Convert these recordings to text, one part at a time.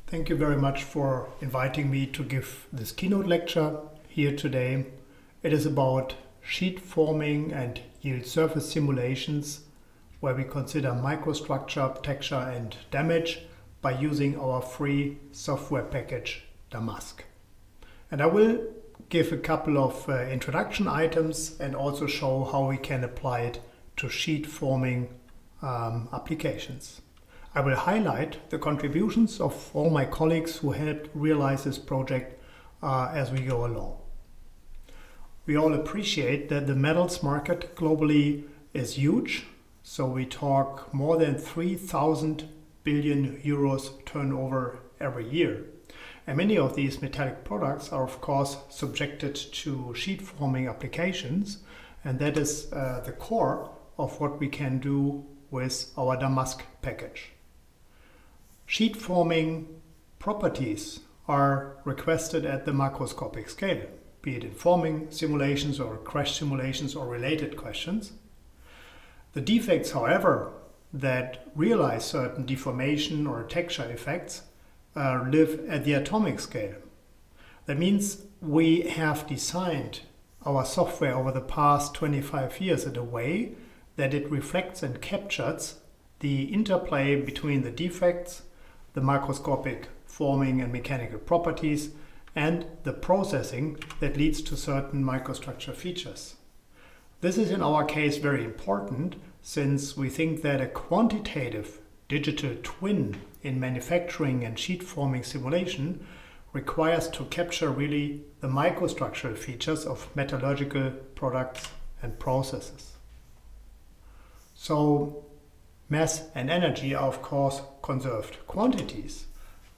Thank you very much for inviting me to give this keynote lecture here today. It is about sheet forming and yield surface simulations, where we consider microstructure, texture and damage by using our free software package DAMASK. And I will give a couple of introduction items and also show how we can apply it to sheet forming applications. I will highlight the contributions of all my colleagues who helped realize this project as we go along. We all appreciate that the metals market globally is huge, so we talk more than 3,000 billion euros turnover every year. And many of these metallic products are of course subjected to sheet forming applications, and that is the core of what we can do with our DAMASK package. Sheet forming properties are requested at the macroscopic scale, be it in forming simulations or crash simulations or related questions. The defects, however, that realize certain deformation or texture effects live at the atomic scale. That means we have designed our software over the past 25 years in a way that it reflects and captures the interplay between the defects, the microscopic forming and mechanical properties, and the processing that leads to certain microstructure features. This is in our case very important, since we think that a quantitative digital twin in manufacturing and sheet forming simulation requires to capture really the microstructural features of metallurgical products and processes. So mass and energy are of course conserved quantities,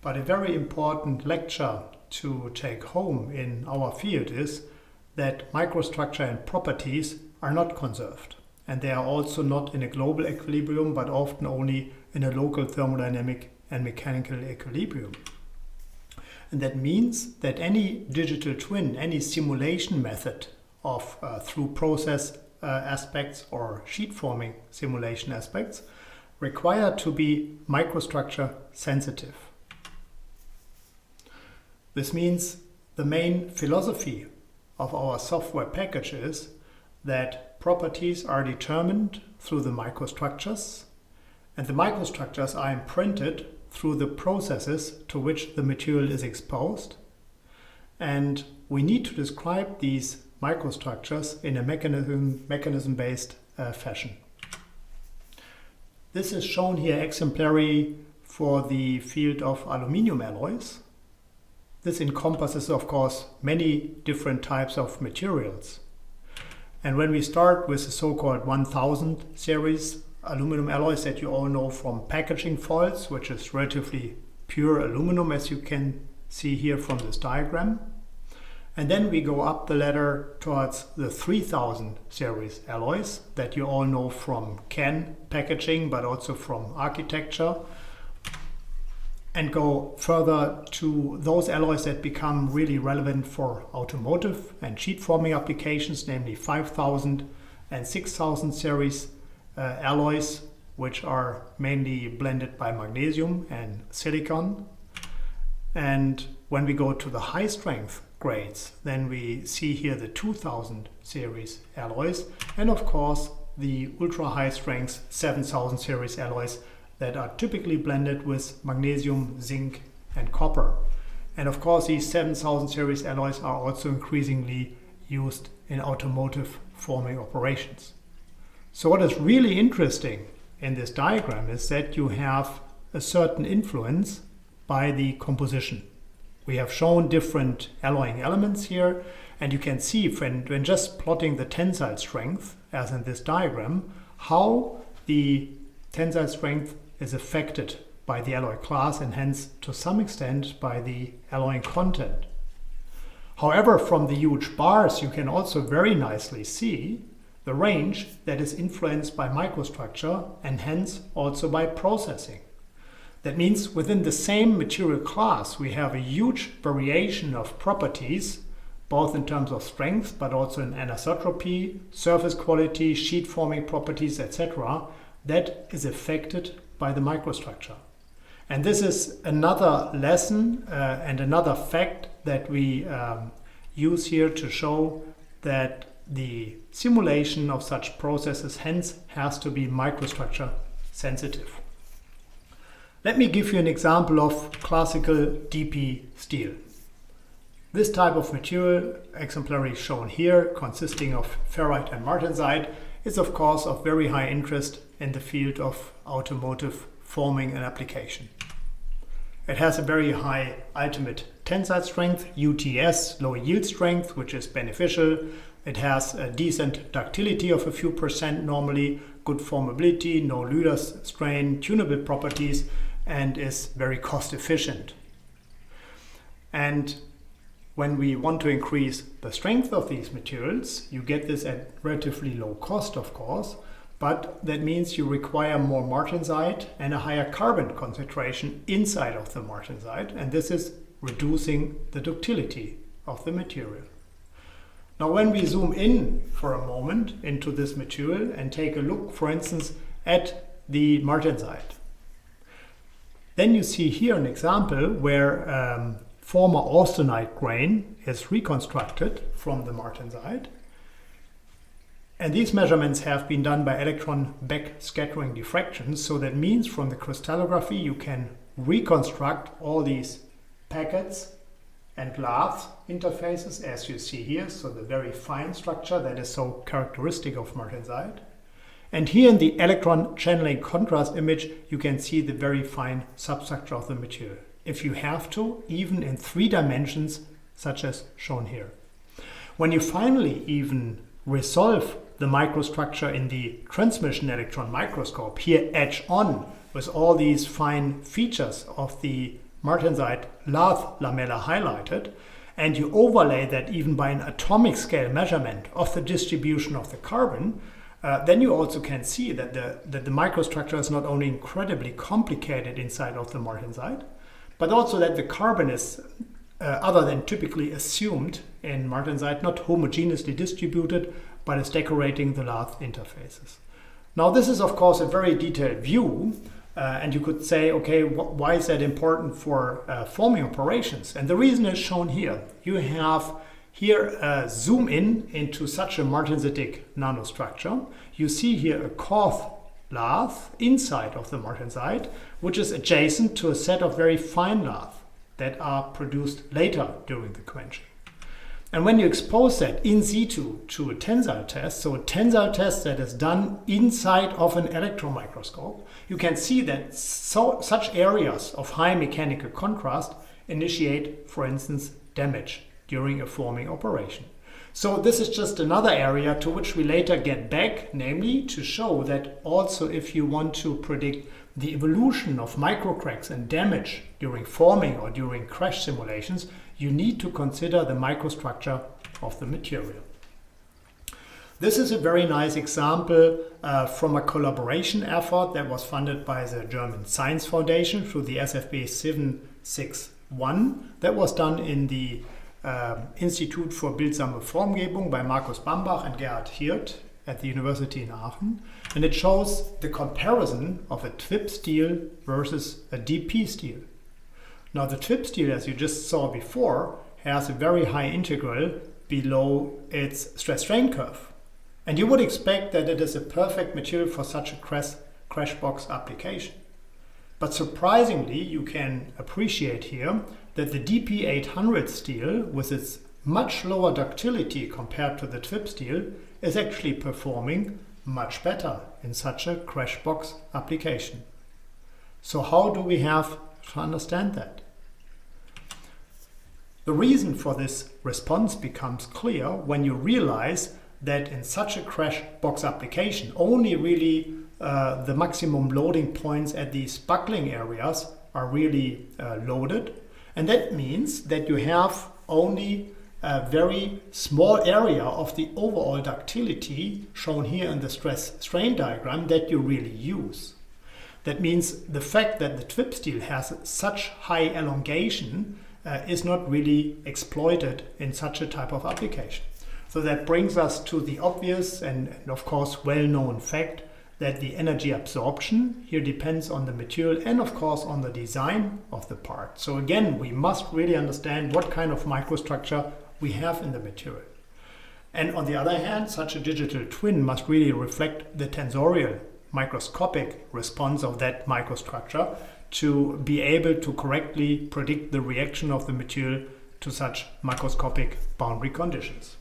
but a very important lecture to take home in our field is that microstructure and properties are not conserved, and they are also not in a global equilibrium, but often only in a local thermodynamic and mechanical equilibrium. And that means that any digital twin, any simulation method of through process aspects or sheet forming simulation aspects require to be microstructure sensitive. This means the main philosophy of our software package is that properties are determined through the microstructures, and the microstructures are imprinted through the processes to which the material is exposed, and we need to describe these microstructures in a mechanism-based fashion. This is shown here exemplary for the field of aluminium alloys. This encompasses, of course, many different types of materials. And when we start with the so-called 1000 series aluminum alloys that you all know from packaging foils, which is relatively pure aluminum, as you can see here from this diagram. And then we go up the ladder towards the 3000 series alloys that you all know from can packaging, but also from architecture, and go further to those alloys that become really relevant for automotive and sheet forming applications, namely 5000 and 6000 series alloys, which are mainly blended by magnesium and silicon. And when we go to the high strength grades, then we see here the 2000 series alloys, and of course the ultra high strength 7000 series alloys that are typically blended with magnesium, zinc and copper. And of course these 7000 series alloys are also increasingly used in automotive forming operations. So what is really interesting in this diagram is that you have a certain influence by the composition. We have shown different alloying elements here, and you can see when just plotting the tensile strength, as in this diagram, how the tensile strength is affected by the alloy class and hence to some extent by the alloying content. However, from the huge bars you can also very nicely see the range that is influenced by microstructure and hence also by processing. That means within the same material class we have a huge variation of properties, both in terms of strength but also in anisotropy, surface quality, sheet forming properties, etc., that is affected by the microstructure. And this is another lesson and another fact that we use here to show that the simulation of such processes hence has to be microstructure sensitive. Let me give you an example of classical DP steel. This type of material, exemplary shown here, consisting of ferrite and martensite, is of course of very high interest in the field of automotive forming and application. It has a very high ultimate tensile strength, UTS, low yield strength, which is beneficial. It has a decent ductility of a few percent normally, good formability, no Lüders strain, tunable properties, and is very cost efficient. And when we want to increase the strength of these materials, you get this at relatively low cost, of course, but that means you require more martensite and a higher carbon concentration inside of the martensite, and this is reducing the ductility of the material. Now, when we zoom in for a moment into this material and take a look, for instance, at the martensite, then you see here an example where former austenite grain is reconstructed from the martensite. And these measurements have been done by electron backscattering diffraction. So that means from the crystallography you can reconstruct all these packets and lath interfaces as you see here. So the very fine structure that is so characteristic of martensite. And here in the electron channeling contrast image you can see the very fine substructure of the material, if you have to, even in 3 dimensions such as shown here. When you finally even resolve the microstructure in the transmission electron microscope, here edge on with all these fine features of the martensite lath lamella highlighted, and you overlay that even by an atomic scale measurement of the distribution of the carbon, then you also can see that the microstructure is not only incredibly complicated inside of the martensite, but also that the carbon is, other than typically assumed in martensite, not homogeneously distributed, but is decorating the lath interfaces. Now this is of course a very detailed view, and you could say, okay, why is that important for forming operations? And the reason is shown here. You have here a zoom in into such a martensitic nanostructure. You see here a coarse lath inside of the martensite, which is adjacent to a set of very fine lath that are produced later during the quenching. And when you expose that in situ to a tensile test, so a tensile test that is done inside of an electron microscope, you can see that such areas of high mechanical contrast initiate, for instance, damage during a forming operation. So this is just another area to which we later get back, namely to show that also if you want to predict the evolution of microcracks and damage during forming or during crash simulations, you need to consider the microstructure of the material. This is a very nice example from a collaboration effort that was funded by the German Science Foundation through the SFB 761 that was done in the Institut für Bildsame Formgebung by Markus Bambach and Gerhard Hirt at the University in Aachen. And it shows the comparison of a TWIP steel versus a DP steel. Now the TWIP steel, as you just saw before, has a very high integral below its stress-strain curve. And you would expect that it is a perfect material for such a crash box application. But surprisingly, you can appreciate here that the DP800 steel, with its much lower ductility compared to the TWIP steel, is actually performing much better in such a crash box application. So how do we have to understand that? The reason for this response becomes clear when you realize that in such a crash box application, only really the maximum loading points at these buckling areas are really loaded. And that means that you have only a very small area of the overall ductility shown here in the stress-strain diagram that you really use. That means the fact that the TWIP steel has such high elongation is not really exploited in such a type of application. So that brings us to the obvious and of course well-known fact that the energy absorption here depends on the material and of course on the design of the part. So again, we must really understand what kind of microstructure we have in the material. And on the other hand, such a digital twin must really reflect the tensorial microscopic response of that microstructure to be able to correctly predict the reaction of the material to such macroscopic boundary conditions.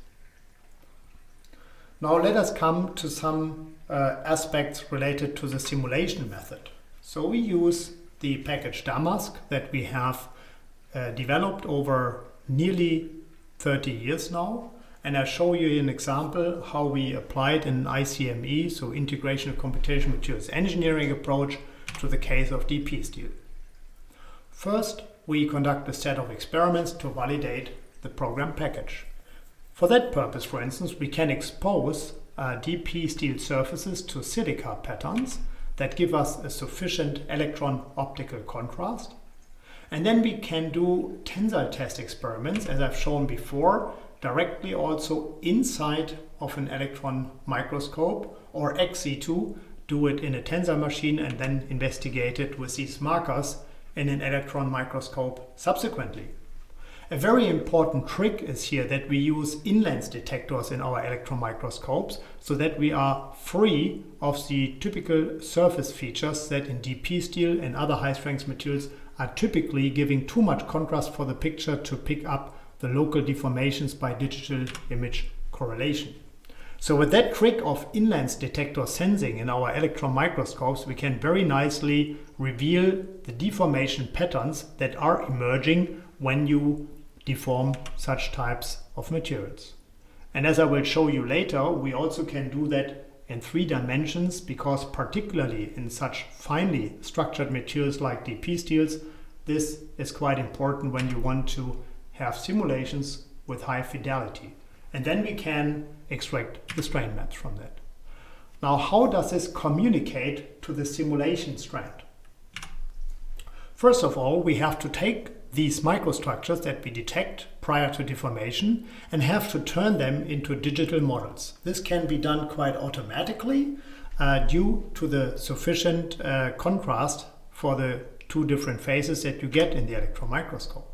Now let us come to some aspects related to the simulation method. So we use the package DAMASK that we have developed over nearly 30 years now, and I'll show you an example how we applied an ICME, so Integration of Computational Materials Engineering approach, to the case of DP steel. First, we conduct a set of experiments to validate the program package. For that purpose, for instance, we can expose DP steel surfaces to silica patterns that give us a sufficient electron optical contrast. And then we can do tensile test experiments, as I've shown before, directly also inside of an electron microscope, or ex situ, do it in a tensile machine and then investigate it with these markers in an electron microscope subsequently. A very important trick is here that we use in-lens detectors in our electron microscopes so that we are free of the typical surface features that in DP steel and other high-strength materials are typically giving too much contrast for the picture to pick up the local deformations by digital image correlation. So with that trick of in-lens detector sensing in our electron microscopes, we can very nicely reveal the deformation patterns that are emerging when you deform such types of materials. And as I will show you later, we also can do that in 3 dimensions, because particularly in such finely structured materials like DP steels, this is quite important when you want to have simulations with high fidelity. And then we can extract the strain maps from that. Now, how does this communicate to the simulation strand? First of all, we have to take these microstructures that we detect prior to deformation and have to turn them into digital models. This can be done quite automatically due to the sufficient contrast for the 2 different phases that you get in the electron microscope.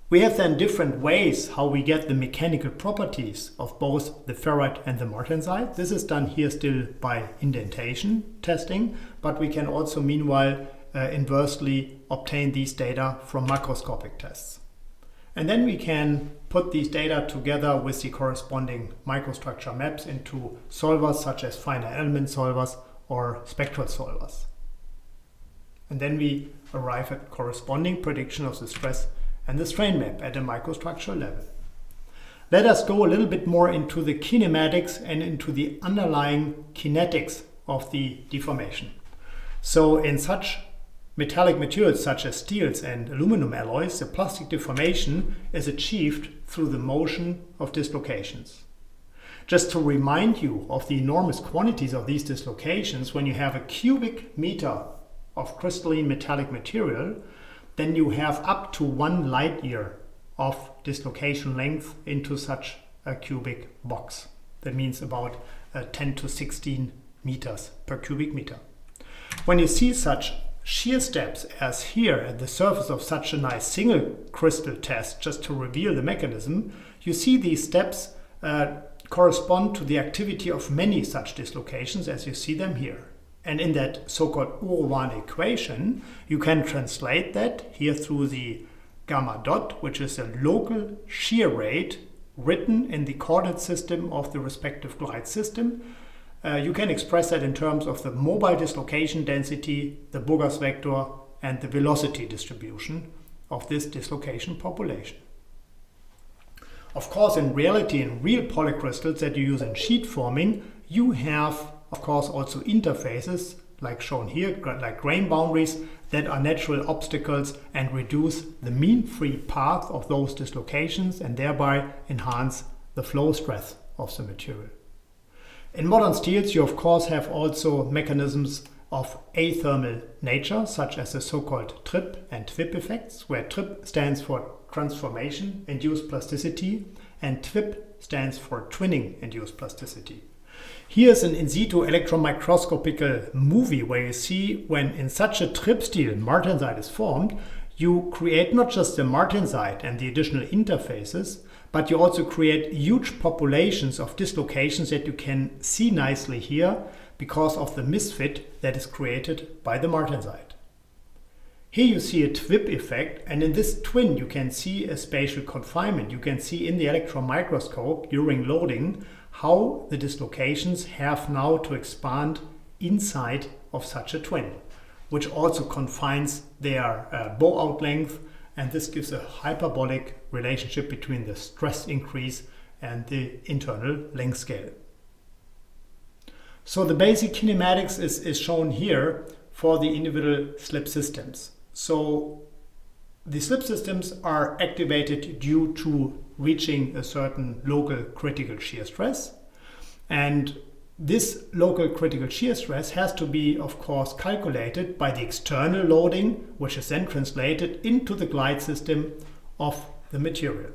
We have then different ways how we get the mechanical properties of both the ferrite and the martensite. This is done here still by indentation testing, but we can also meanwhile inversely obtain these data from macroscopic tests. And then we can put these data together with the corresponding microstructure maps into solvers such as finite element solvers or spectral solvers. And then we arrive at corresponding prediction of the stress and the strain map at a microstructure level. Let us go a little bit more into the kinematics and into the underlying kinetics of the deformation. So in such metallic materials such as steels and aluminum alloys, the plastic deformation is achieved through the motion of dislocations. Just to remind you of the enormous quantities of these dislocations, when you have a cubic meter of crystalline metallic material, then you have up to 1 light year of dislocation length into such a cubic box. That means about 10 to 16 meters per cubic meter. When you see such shear steps as here at the surface of such a nice single crystal test, just to reveal the mechanism, you see these steps correspond to the activity of many such dislocations as you see them here. And in that so-called Urovan equation, you can translate that here through the gamma dot, which is a local shear rate written in the coordinate system of the respective glide system. You can express that in terms of the mobile dislocation density, the Burgers vector, and the velocity distribution of this dislocation population. Of course, in reality, in real polycrystals that you use in sheet forming, you have of course also interfaces like shown here, like grain boundaries, that are natural obstacles and reduce the mean free path of those dislocations and thereby enhance the flow stress of the material. In modern steels, you of course have also mechanisms of athermal nature, such as the so-called TRIP and TWIP effects, where TRIP stands for transformation-induced plasticity and TWIP stands for twinning-induced plasticity. Here's an in situ electron microscopical movie where you see when in such a TWIP steel martensite is formed, you create not just the martensite and the additional interfaces, but you also create huge populations of dislocations that you can see nicely here because of the misfit that is created by the martensite. Here you see a TWIP effect, and in this twin you can see a spatial confinement. You can see in the electron microscope during loading how the dislocations have now to expand inside of such a twin, which also confines their bow out length, and this gives a hyperbolic relationship between the stress increase and the internal length scale. So the basic kinematics is shown here for the individual slip systems. So the slip systems are activated due to reaching a certain local critical shear stress. And this local critical shear stress has to be, of course, calculated by the external loading, which is then translated into the glide system of the material.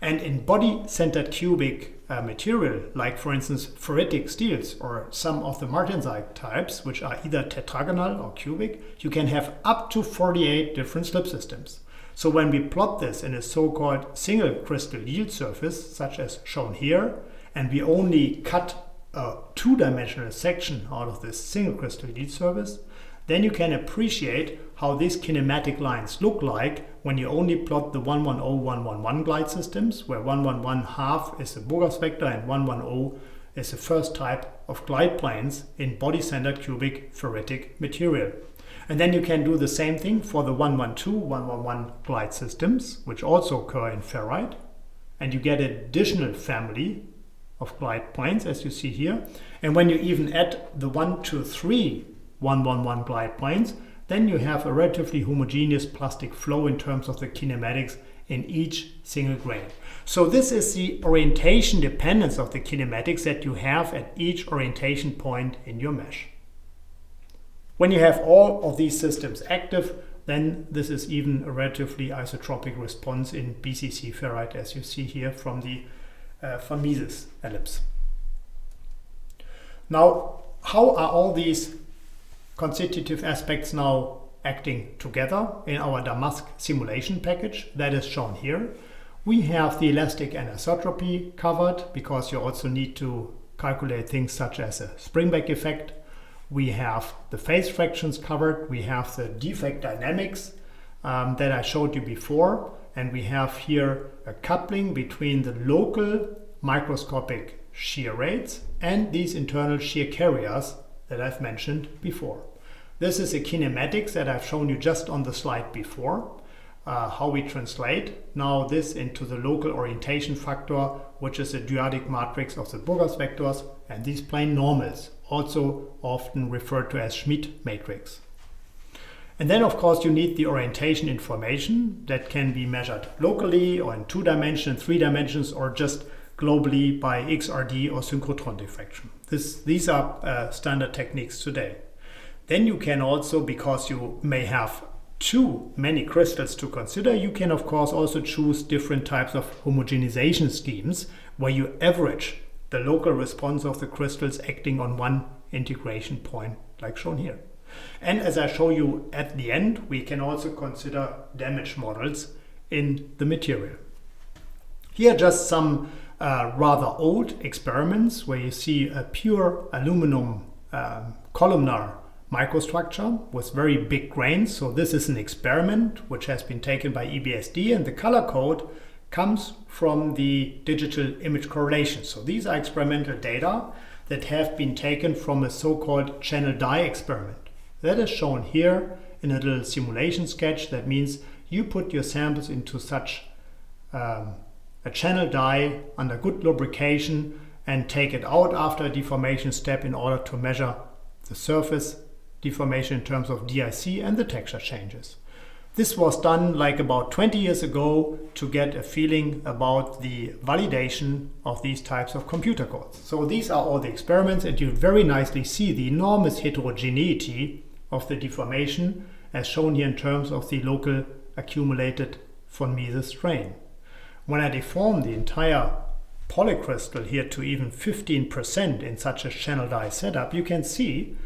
And in body-centered cubic material, like for instance ferritic steels or some of the martensite types, which are either tetragonal or cubic, you can have up to 48 different slip systems. So when we plot this in a so-called single crystal yield surface, such as shown here, and we only cut a two-dimensional section out of this single crystal yield surface, then you can appreciate how these kinematic lines look like when you only plot the 110, 111 glide systems, where 111 half is the Burgers vector and 110 is the first type of glide planes in body-centered cubic ferritic material. And then you can do the same thing for the 112, 111 glide systems, which also occur in ferrite, and you get an additional family of glide planes, as you see here. And when you even add the 123 111 glide planes, then you have a relatively homogeneous plastic flow in terms of the kinematics in each single grain. So this is the orientation dependence of the kinematics that you have at each orientation point in your mesh. When you have all of these systems active, then this is even a relatively isotropic response in BCC ferrite, as you see here from the von Mises ellipse. Now, how are all these constitutive aspects now acting together in our DAMASK simulation package that is shown here? We have the elastic anisotropy covered because you also need to calculate things such as a springback effect. We have the phase fractions covered. We have the defect dynamics that I showed you before. And we have here a coupling between the local microscopic shear rates and these internal shear carriers that I've mentioned before. This is a kinematics that I've shown you just on the slide before, how we translate now this into the local orientation factor, which is a duadic matrix of the Burgers vectors and these plane normals, also often referred to as Schmidt matrix. And then of course you need the orientation information that can be measured locally or in 2 dimensions, 3 dimensions, or just globally by XRD or synchrotron diffraction. These are standard techniques today. Then you can also, because you may have too many crystals to consider, you can of course also choose different types of homogenization schemes where you average the local response of the crystals acting on one integration point like shown here. And as I show you at the end, we can also consider damage models in the material. Here are just some rather old experiments where you see a pure aluminum columnar microstructure with very big grains. So this is an experiment which has been taken by EBSD, and the color code comes from the digital image correlation. So these are experimental data that have been taken from a so-called channel dye experiment. That is shown here in a little simulation sketch. That means you put your samples into such a channel dye under good lubrication and take it out after a deformation step in order to measure the surface deformation in terms of DIC and the texture changes. This was done like about 20 years ago to get a feeling about the validation of these types of computer codes. So these are all the experiments, and you very nicely see the enormous heterogeneity of the deformation as shown here in terms of the local accumulated von Mises strain. When I deform the entire polycrystal here to even 15% in such a channel die setup, you can see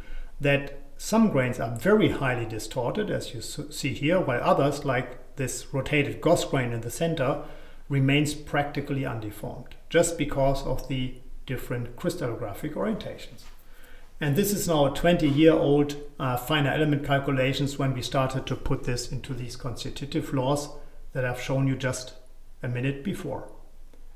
that some grains are very highly distorted, as you see here, while others, like this rotated Gauss grain in the center, remains practically undeformed, just because of the different crystallographic orientations. And this is now a 20-year-old finer element calculations when we started to put this into these constitutive laws that I've shown you just a minute before.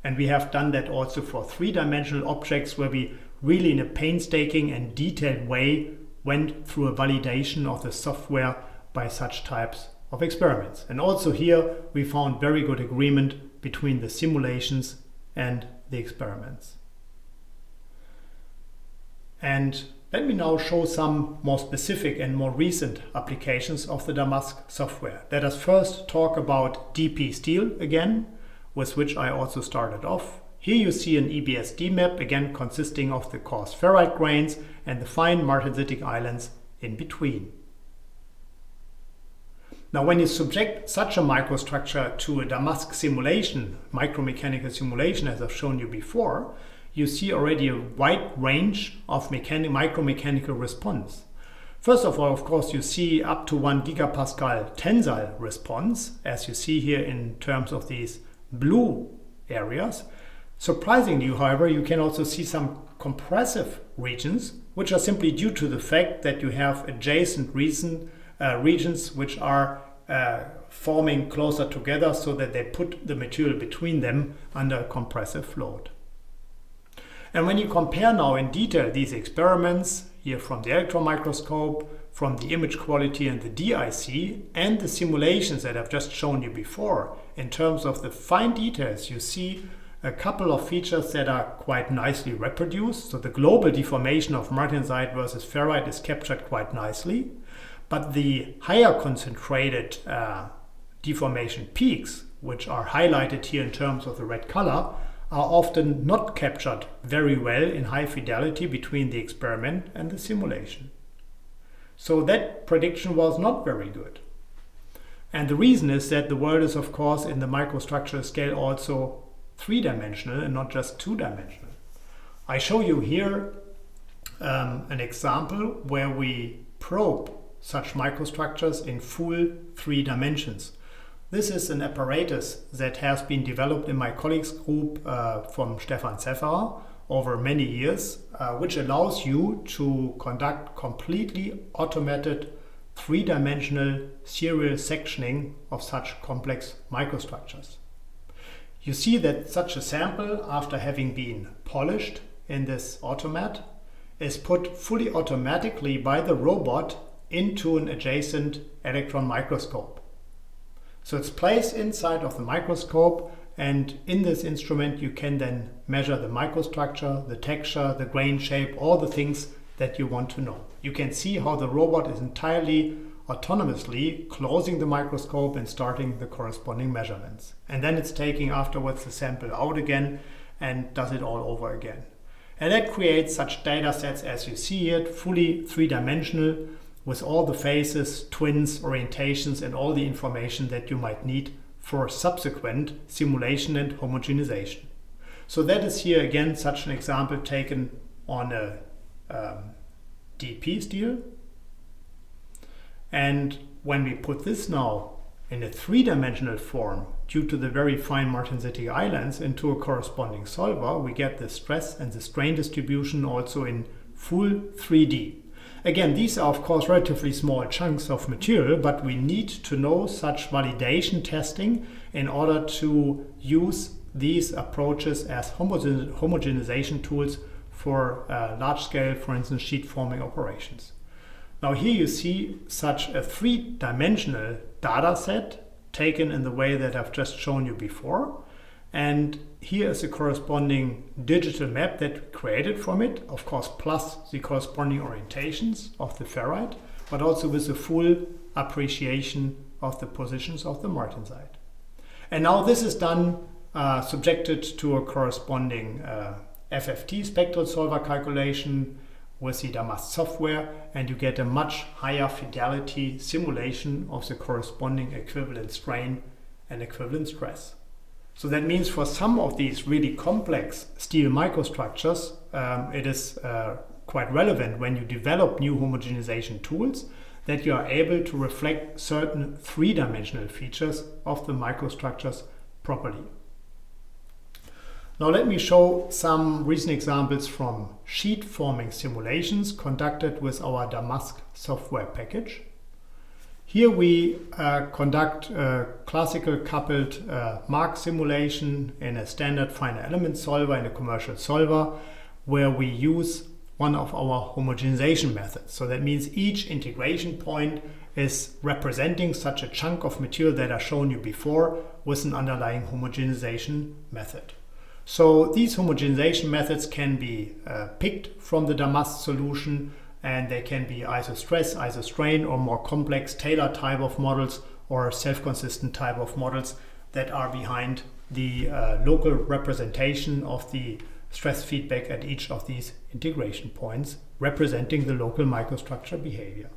And we have done that also for three-dimensional objects, where we really in a painstaking and detailed way went through a validation of the software by such types of experiments. And also here we found very good agreement between the simulations and the experiments. And let me now show some more specific and more recent applications of the DAMASK software. Let us first talk about DP steel again, with which I also started off. Here you see an EBSD map, again consisting of the coarse ferrite grains and the fine martensitic islands in between. Now, when you subject such a microstructure to a DAMASK simulation, micromechanical simulation, as I've shown you before, you see already a wide range of micromechanical response. First of all, of course, you see up to 1 gigapascal tensile response, as you see here in terms of these blue areas. Surprisingly, however, you can also see some compressive regions, which are simply due to the fact that you have adjacent regions which are forming closer together, so that they put the material between them under a compressive load. And when you compare now in detail these experiments, here from the electron microscope, from the image quality and the DIC, and the simulations that I've just shown you before, in terms of the fine details, you see a couple of features that are quite nicely reproduced. So the global deformation of martensite versus ferrite is captured quite nicely, but the higher concentrated deformation peaks, which are highlighted here in terms of the red color, are often not captured very well in high fidelity between the experiment and the simulation. So that prediction was not very good. And the reason is that the world is, of course, in the microstructure scale also three-dimensional and not just two-dimensional. I show you here an example where we probe such microstructures in full 3 dimensions. This is an apparatus that has been developed in my colleagues group from Stefan Zefferer over many years, which allows you to conduct completely automated 3-dimensional serial sectioning of such complex microstructures. You see that such a sample, after having been polished in this automat, is put fully automatically by the robot into an adjacent electron microscope. So it's placed inside of the microscope, and in this instrument you can then measure the microstructure, the texture, the grain shape, all the things that you want to know. You can see how the robot is entirely autonomously closing the microscope and starting the corresponding measurements. And then it's taking afterwards the sample out again and does it all over again. And that creates such data sets as you see it, fully 3-dimensional, with all the faces, twins, orientations, and all the information that you might need for subsequent simulation and homogenization. So that is here again such an example taken on a DP steel. And when we put this now in a 3-dimensional form, due to the very fine martensitic islands, into a corresponding solver, we get the stress and the strain distribution also in full 3D. Again, these are of course relatively small chunks of material, but we need to know such validation testing in order to use these approaches as homogenization tools for large-scale, for instance, sheet forming operations. Now here you see such a 3-dimensional data set taken in the way that I've just shown you before. And here is a corresponding digital map that we created from it, of course, plus the corresponding orientations of the ferrite, but also with a full appreciation of the positions of the martensite. And now this is done subjected to a corresponding FFT spectral solver calculation with the DAMASK software, and you get a much higher fidelity simulation of the corresponding equivalent strain and equivalent stress. So that means for some of these really complex steel microstructures, it is quite relevant when you develop new homogenization tools that you are able to reflect certain three-dimensional features of the microstructures properly. Now let me show some recent examples from sheet forming simulations conducted with our DAMASK software package. Here we conduct a classical coupled mark simulation in a standard finite element solver, in a commercial solver, where we use one of our homogenization methods. So that means each integration point is representing such a chunk of material that I shown you before with an underlying homogenization method. So these homogenization methods can be picked from the DAMASK solution, and they can be isostress, isostrain, or more complex Taylor type of models or self-consistent type of models that are behind the local representation of the stress feedback at each of these integration points, representing the local microstructure behavior.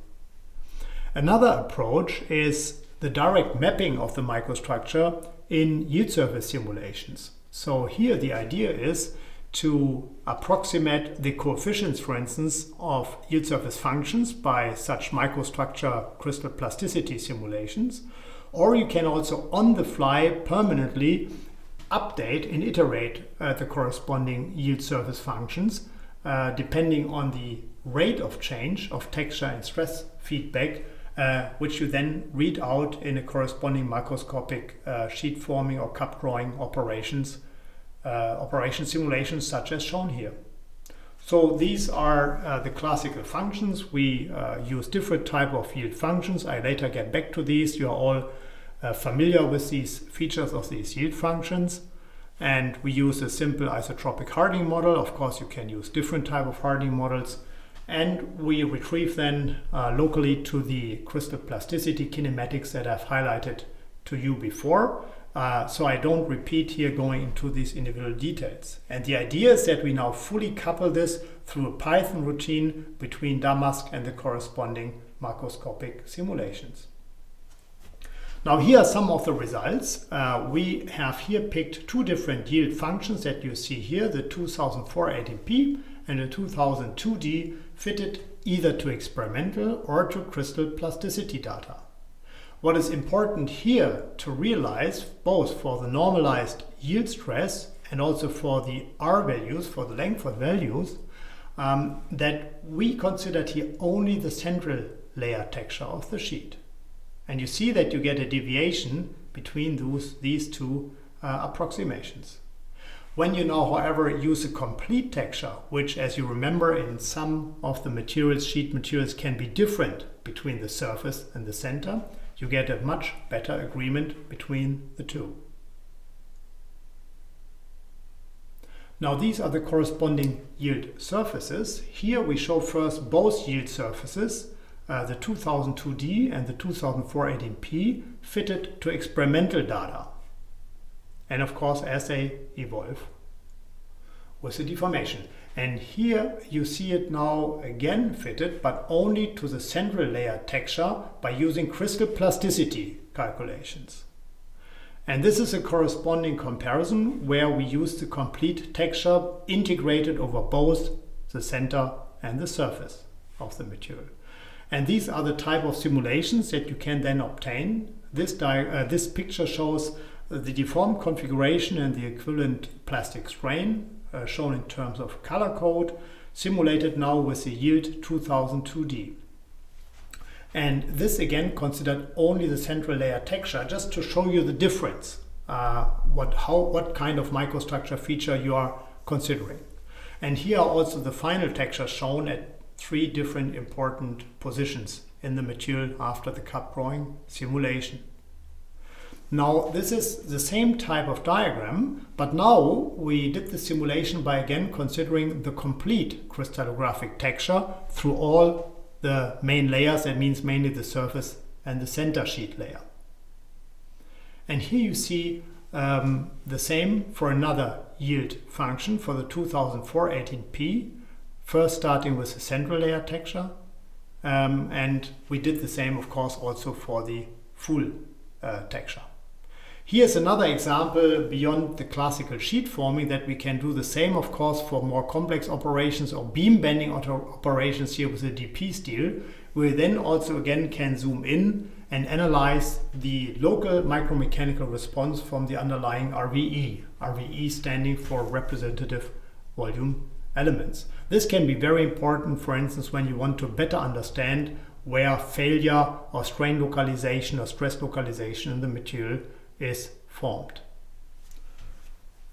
Another approach is the direct mapping of the microstructure in yield surface simulations. So here the idea is to approximate the coefficients, for instance, of yield surface functions by such microstructure crystal plasticity simulations, or you can also on the fly permanently update and iterate the corresponding yield surface functions depending on the rate of change of texture and stress feedback, which you then read out in a corresponding microscopic sheet forming or cup drawing operation simulations such as shown here. So these are the classical functions. We use different type of yield functions. I later get back to these. You are all familiar with these features of these yield functions. And we use a simple isotropic hardening model. Of course, you can use different type of hardening models. And we retrieve then locally to the crystal plasticity kinematics that I've highlighted to you before. So I don't repeat here going into these individual details. And the idea is that we now fully couple this through a Python routine between DAMASK and the corresponding macroscopic simulations. Now here are some of the results. We have here picked two different yield functions that you see here, the 2004 18P and the 2002D, fitted either to experimental or to crystal plasticity data. What is important here to realize, both for the normalized yield stress and also for the R values, for the Langford values, that we considered here only the central layer texture of the sheet. And you see that you get a deviation between these two approximations. When you now, however, use a complete texture, which, as you remember, in some of the materials, sheet materials, can be different between the surface and the center, you get a much better agreement between the two. Now these are the corresponding yield surfaces. Here we show first both yield surfaces, the 2002D and the 2004 18P, fitted to experimental data. And of course as they evolve with the deformation. And here you see it now again fitted, but only to the central layer texture by using crystal plasticity calculations. And this is a corresponding comparison where we use the complete texture integrated over both the center and the surface of the material. And these are the type of simulations that you can then obtain. This picture shows the deformed configuration and the equivalent plastic strain shown in terms of color code, simulated now with the yield 2002D. And this again considered only the central layer texture, just to show you the difference, what kind of microstructure feature you are considering. And here are also the final textures shown at three different important positions in the material after the cup drawing simulation. Now this is the same type of diagram, but now we did the simulation by again considering the complete crystallographic texture through all the main layers. That means mainly the surface and the center sheet layer. And here you see the same for another yield function for the 2004 18P, first starting with the central layer texture, and we did the same of course also for the full texture. Here's another example beyond the classical sheet forming that we can do the same, of course, for more complex operations or beam bending operations here with the DP steel. We then also again can zoom in and analyze the local micromechanical response from the underlying RVE. RVE standing for representative volume elements. This can be very important, for instance, when you want to better understand where failure or strain localization or stress localization in the material is formed.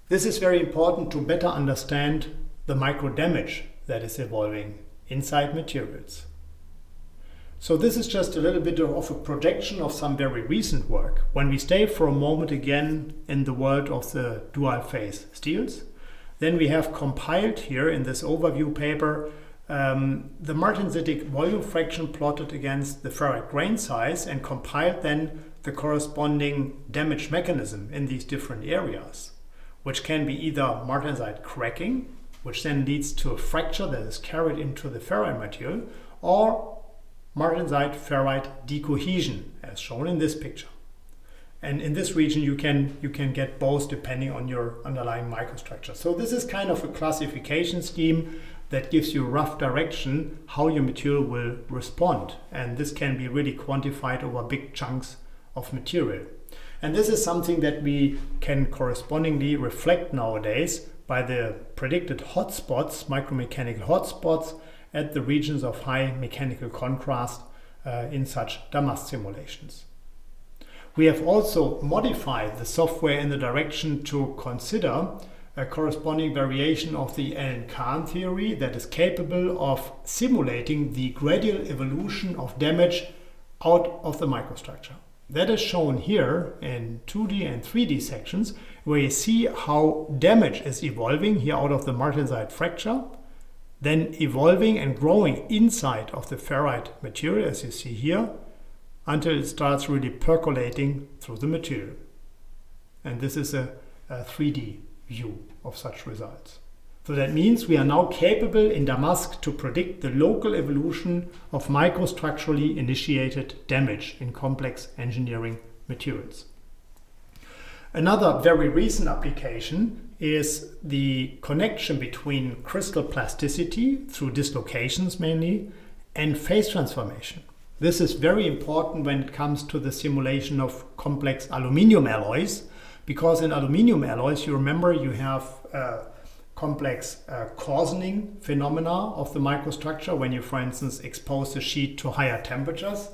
This is very important to better understand the micro damage that is evolving inside materials. So this is just a little bit of a projection of some very recent work. When we stay for a moment again in the world of the dual phase steels, then we have compiled here in this overview paper the martensitic volume fraction plotted against the ferrite grain size and compiled then the corresponding damage mechanism in these different areas, which can be either martensite cracking, which then leads to a fracture that is carried into the ferrite material, or martensite ferrite decohesion, as shown in this picture. And in this region you can get both depending on your underlying microstructure. So this is kind of a classification scheme that gives you a rough direction how your material will respond. And this can be really quantified over big chunks of material. And this is something that we can correspondingly reflect nowadays by the predicted hotspots, micromechanical hotspots at the regions of high mechanical contrast in such DAMASK simulations. We have also modified the software in the direction to consider a corresponding variation of the Allen-Kahn theory that is capable of simulating the gradual evolution of damage out of the microstructure. That is shown here in 2D and 3D sections, where you see how damage is evolving here out of the martensite fracture, then evolving and growing inside of the ferrite material, as you see here, until it starts really percolating through the material. And this is a 3D view of such results. So that means we are now capable in DAMASK to predict the local evolution of microstructurally initiated damage in complex engineering materials. Another very recent application is the connection between crystal plasticity through dislocations mainly and phase transformation. This is very important when it comes to the simulation of complex aluminium alloys, because in aluminium alloys, you remember, you have complex coarsening phenomena of the microstructure when you, for instance, expose the sheet to higher temperatures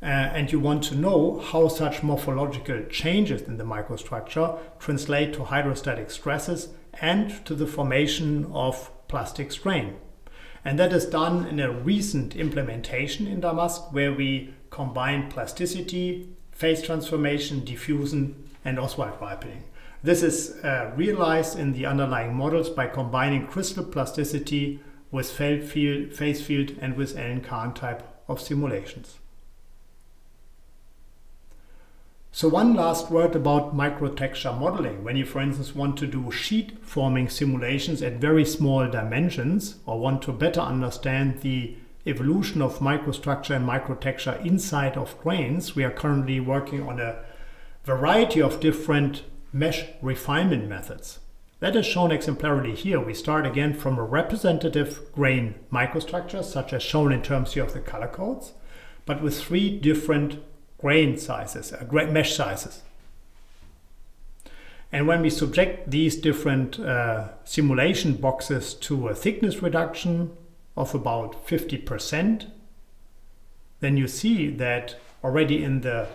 and you want to know how such morphological changes in the microstructure translate to hydrostatic stresses and to the formation of plastic strain. And that is done in a recent implementation in DAMASK where we combine plasticity, phase transformation, diffusion and Oswald ripening. This is realized in the underlying models by combining crystal plasticity with phase field and with Allen-Kahn type of simulations. So one last word about microtexture modeling. When you, for instance, want to do sheet forming simulations at very small dimensions or want to better understand the evolution of microstructure and microtexture inside of grains, we are currently working on a variety of different mesh refinement methods. That is shown exemplarily here. We start again from a representative grain microstructure, such as shown in terms here of the color codes, but with 3 different grain sizes, mesh sizes. And when we subject these different simulation boxes to a thickness reduction of about 50%, then you see that already in the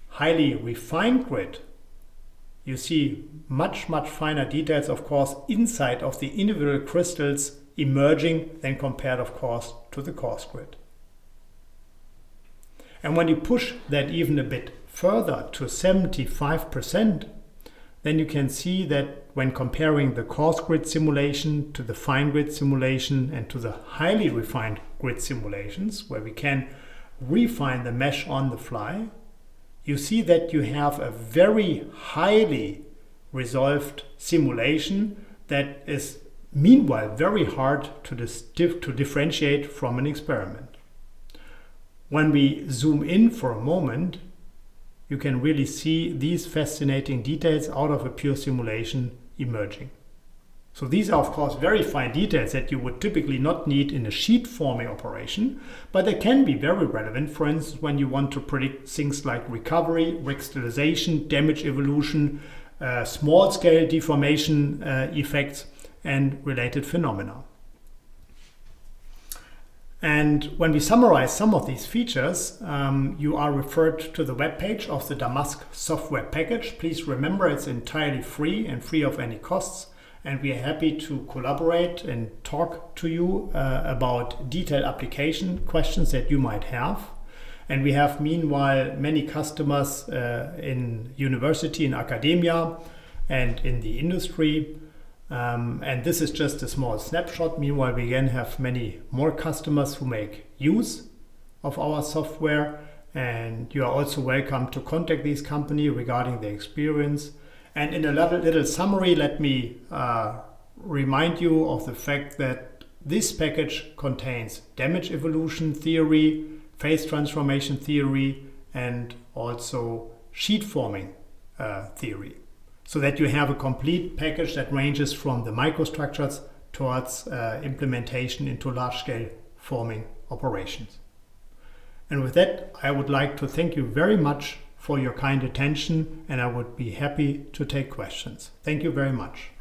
highly refined grid, you see much finer details, of course, inside of the individual crystals emerging than compared, of course, to the coarse grid. And when you push that even a bit further to 75%, then you can see that when comparing the coarse grid simulation to the fine grid simulation and to the highly refined grid simulations, where we can refine the mesh on the fly, you see that you have a very highly resolved simulation that is meanwhile very hard to differentiate from an experiment. When we zoom in for a moment, you can really see these fascinating details out of a pure simulation emerging. So these are of course very fine details that you would typically not need in a sheet forming operation, but they can be very relevant, for instance, when you want to predict things like recovery, recrystallization, damage evolution, small-scale deformation effects, and related phenomena. And when we summarize some of these features, you are referred to the webpage of the DAMASK software package. Please remember it's entirely free and free of any costs. And we are happy to collaborate and talk to you about detailed application questions that you might have. And we have meanwhile many customers in university, in academia, and in the industry. And this is just a small snapshot. Meanwhile, we again have many more customers who make use of our software. And you are also welcome to contact these companies regarding their experience. And in a little summary, let me remind you of the fact that this package contains damage evolution theory, phase transformation theory, and also sheet forming theory. So that you have a complete package that ranges from the microstructures towards implementation into large-scale forming operations. And with that, I would like to thank you very much for your kind attention, and I would be happy to take questions. Thank you very much.